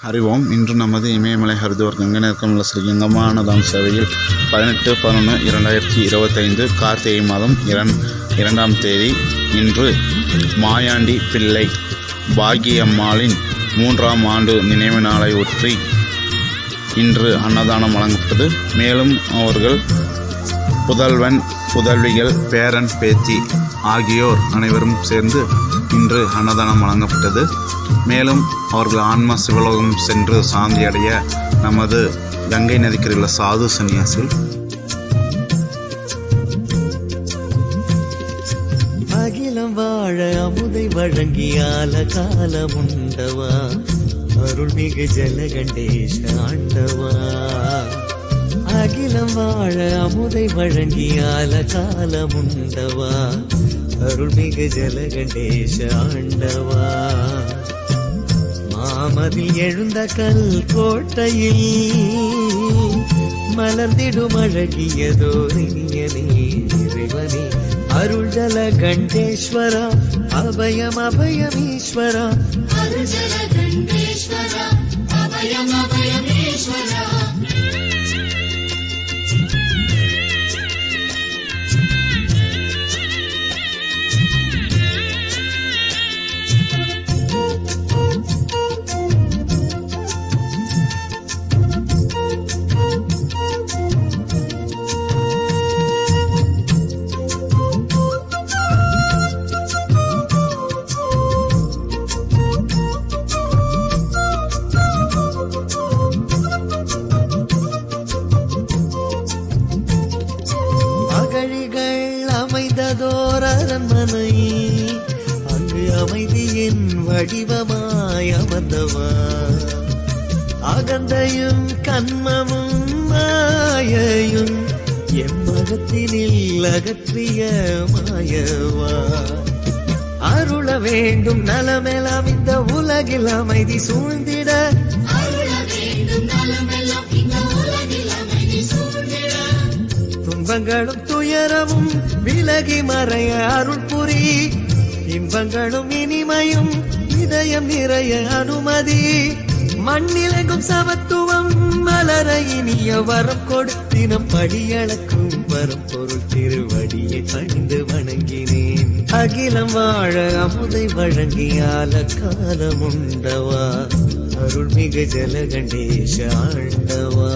அறிவோம். இன்று நமது இமயமலை ஹரித்வார் கங்கை நெருக்கமுள்ள ஸ்ரீ கங்கமானதாம் சேவையில் 18/11/2025 கார்த்திகை மாதம் 2ஆம் தேதி இன்று மாயாண்டி பிள்ளை பாகியம்மாளின் 3ஆம் ஆண்டு நினைவு நாளை ஒற்றி இன்று அன்னதானம் வழங்கப்பட்டது. மேலும் அவர்கள் புதல்வன் புதல்விகள் பேரன் பேத்தி ஆகியோர் அனைவரும் சேர்ந்து இன்று அன்னதானம் வழங்கப்பட்டது. மேலும் அவர்கள் ஆன்மா சிவலோகம் சென்று சாந்தி அடைய நமது கங்கை நதிக்கரையில் உள்ள சாது சன்னியாசில் அகிலம் வாழ அமுதை வழங்கியால காலமுண்டவா அருள்மிகு ஜலகண்டேஷ ஆண்டவா. அகிலம் வாழ அமுதை வழங்கியால காலமுண்டவா அருள்மிகு ஜலகண்டேஷ ஆண்டவா. மாமதில் எழுந்த கல் கோட்டையில் மலர்ந்திடும் அழகியதோரினியனே இறைவனே அருள் ஜல கண்டேஸ்வரா அபயம் அபயம் ஈஸ்வரா. அருள் ஜல கண்டேஸ்வரா அபயம் அபயம் ஈஸ்வரா. அமைந்ததோர் அரண்மனை அங்கு அமைதியின் வடிவமாய் அமர்ந்தவா. அகந்தையும் கண்மமும் மாயையும் எம்மகத்தினில் அகற்றிய மாயவா. அருள வேண்டும் நலமெல்லாம் இந்த உலகில் அமைதி சூழ்ந்திட. துன்பங்களும் துயரமும் விலகி மறைய அருள் புரி. இன்பங்களும் இனிமையும் இதயம் நிறைய அனுமதி. மண்ணிலெங்கும் சமத்துவம் மலர இனிய வரம் கொடுத்தினம் படியளக்கும் வரம் பொருள் திருவடியை பணிந்து வணங்கினேன். அகிலம் வாழ அமுதை வழங்கியால காலமுண்டவா அருள்மிகு ஜலகண்டேஷ ஆண்டவா.